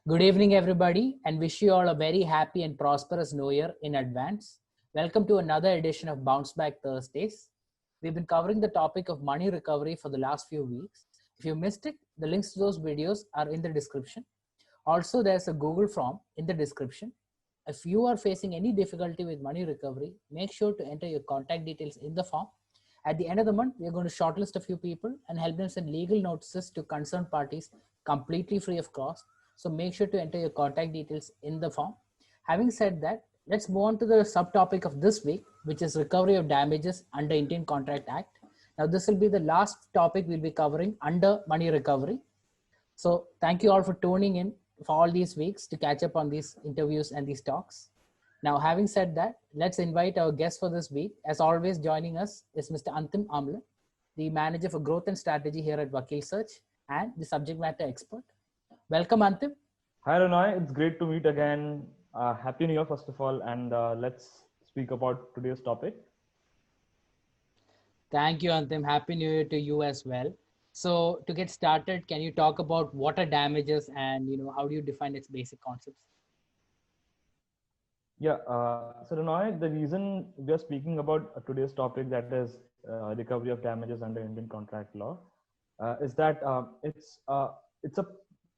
Good evening, everybody, and wish you all a very happy and prosperous New Year in advance. Welcome to another edition of Bounce Back Thursdays. We've been covering the topic of money recovery for the last few weeks. If you missed it, the links to those videos are in the description. Also, there's a Google form in the description. If you are facing any difficulty with money recovery, make sure to enter your contact details in the form. At the end of the month, we are going to shortlist a few people and help them send legal notices to concerned parties completely free of cost. So make sure to enter your contact details in the form. Having said that, let's move on to the subtopic of this week, which is recovery of damages under Indian Contract Act. Now, this will be the last topic we'll be covering under money recovery. So thank you all for tuning in for all these weeks to catch up on these interviews and these talks. Now, having said that, let's invite our guest for this week. As always, joining us is Mr. Antim Amla, the manager for growth and strategy here at Vakil Search and the subject matter expert. Welcome, Antim. Hi, Ranoy. It's great to meet again. Happy New Year, first of all, and let's speak about today's topic. Thank you, Antim. Happy New Year to you as well. So, to get started, can you talk about what are damages and how do you define its basic concepts? Yeah, so Ranoy, the reason we are speaking about today's topic, that is recovery of damages under Indian contract law, is that it's a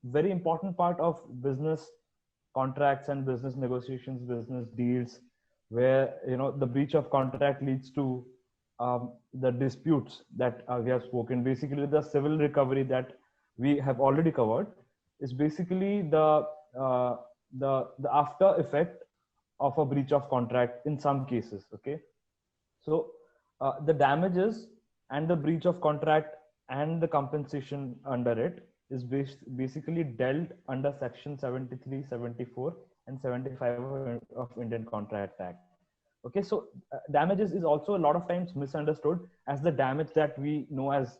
very important part of business contracts and business negotiations, business deals, where the breach of contract leads to the disputes that we have spoken. Basically, the civil recovery that we have already covered is basically the after effect of a breach of contract in some cases. Okay, so the damages and the breach of contract and the compensation under it is basically dealt under section 73, 74 and 75 of Indian Contract Act. Okay, so damages is also a lot of times misunderstood as the damage that we know as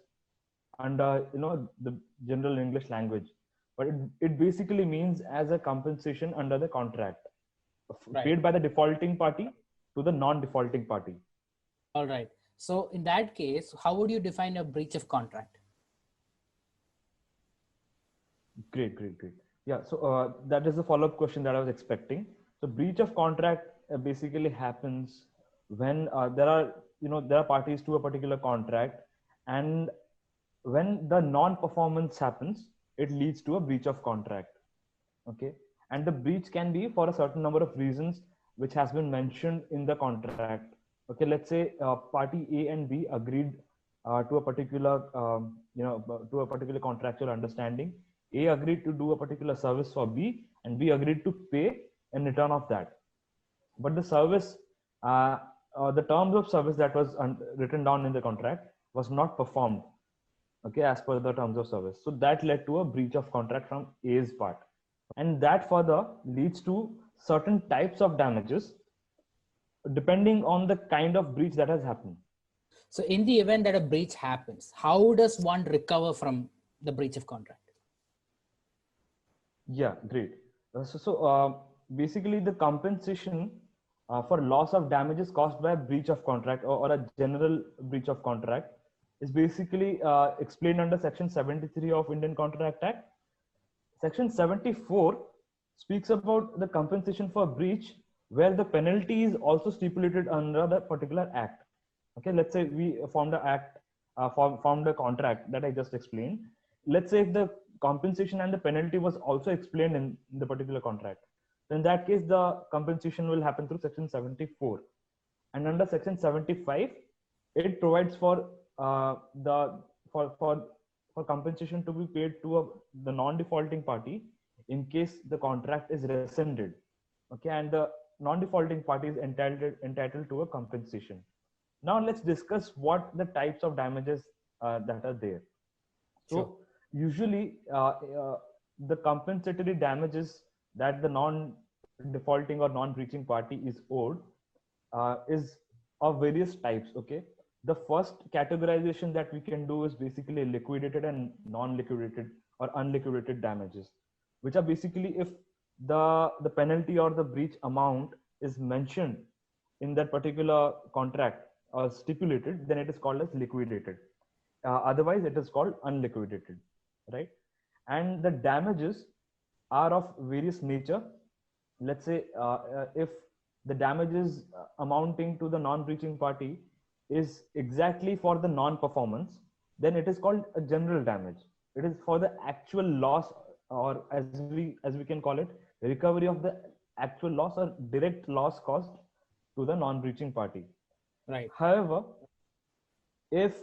under the general English language, but it basically means as a compensation under the contract, paid by the defaulting party to the non-defaulting party. All right. So in that case, how would you define a breach of contract? Great. Yeah, so that is the follow-up question that I was expecting. So breach of contract basically happens when there are parties to a particular contract, and when the non-performance happens, it leads to a breach of contract. Okay, and the breach can be for a certain number of reasons which has been mentioned in the contract. Okay, let's say party A and B agreed to a particular to a particular contractual understanding. A agreed to do a particular service for B, and B agreed to pay in return of that. But the service, the terms of service that was written down in the contract was not performed, okay, as per the terms of service. So that led to a breach of contract from A's part. And that further leads to certain types of damages depending on the kind of breach that has happened. So in the event that a breach happens, how does one recover from the breach of contract? Yeah, great. Basically, the compensation for loss of damages caused by a breach of contract or a general breach of contract is basically explained under Section 73 of Indian Contract Act. Section 74 speaks about the compensation for breach where the penalty is also stipulated under the particular act. Okay, let's say we formed an act, formed a contract that I just explained. Let's say if the compensation and the penalty was also explained in the particular contract, then in that case the compensation will happen through Section 74. And under Section 75, it provides for for compensation to be paid to the non-defaulting party in case the contract is rescinded. Okay, and the non-defaulting party is entitled to a compensation. Now let's discuss what the types of damages that are there. So Sure. Usually the compensatory damages that the non-defaulting or non-breaching party is owed is of various types. Okay, the first categorization that we can do is basically liquidated and non-liquidated or unliquidated damages, which are basically if the penalty or the breach amount is mentioned in that particular contract or stipulated, then it is called as liquidated. Otherwise, it is called unliquidated, right? And the damages are of various nature. Let's say if the damages amounting to the non-breaching party is exactly for the non-performance, then it is called a general damage. It is for the actual loss, or as we can call it, recovery of the actual loss or direct loss caused to the non-breaching party. Right. However, if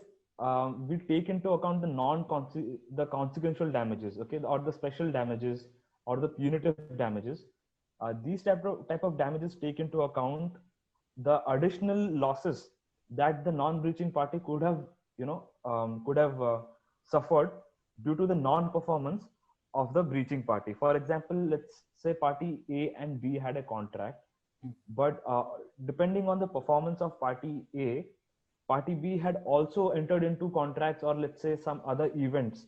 we take into account the consequential damages, okay, or the special damages or the punitive damages, these type of damages take into account the additional losses that the non-breaching party could have suffered due to the non-performance of the breaching party. For example, let's say party A and B had a contract, but depending on the performance of party A, party B had also entered into contracts or let's say some other events,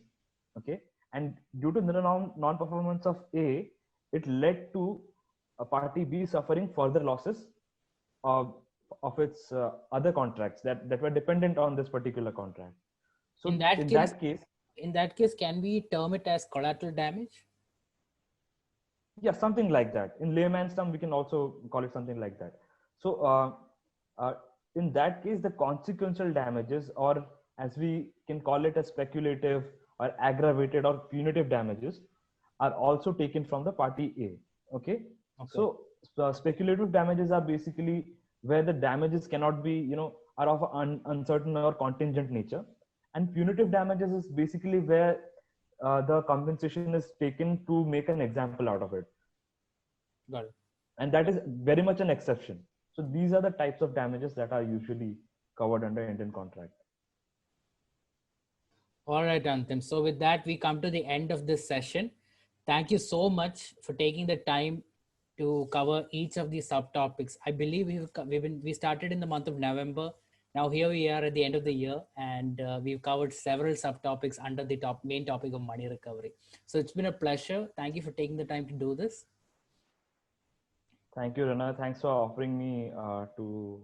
okay, and due to the non-performance of A, it led to a party B suffering further losses of its other contracts that were dependent on this particular contract. So in that case, can we term it as collateral damage? Yeah, something like that. In layman's term, we can also call it something like that. So in that case, the consequential damages, or as we can call it as speculative or aggravated or punitive damages, are also taken from the party A. Okay. So speculative damages are basically where the damages cannot be, are of uncertain or contingent nature. And punitive damages is basically where the compensation is taken to make an example out of it. Got it. And that is very much an exception. So these are the types of damages that are usually covered under Indian contract. All right, Antim. So with that, we come to the end of this session. Thank you so much for taking the time to cover each of these subtopics. I believe we started in the month of November. Now here we are at the end of the year, and we've covered several subtopics under the main topic of money recovery. So it's been a pleasure. Thank you for taking the time to do this. Thank you, Rana. Thanks for offering me to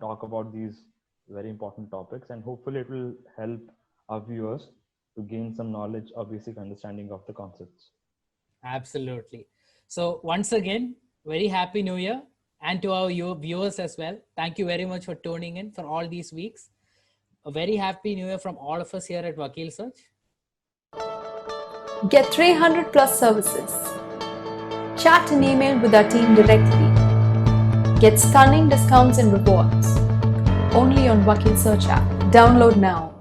talk about these very important topics, and hopefully it will help our viewers to gain some knowledge or basic understanding of the concepts. Absolutely. So once again, very happy New Year. And to our viewers as well, thank you very much for tuning in for all these weeks. A very happy New Year from all of us here at Vakil Search. Get 300 plus services. Chat and email with our team directly. Get stunning discounts and rewards. Only on Vakil Search app. Download now.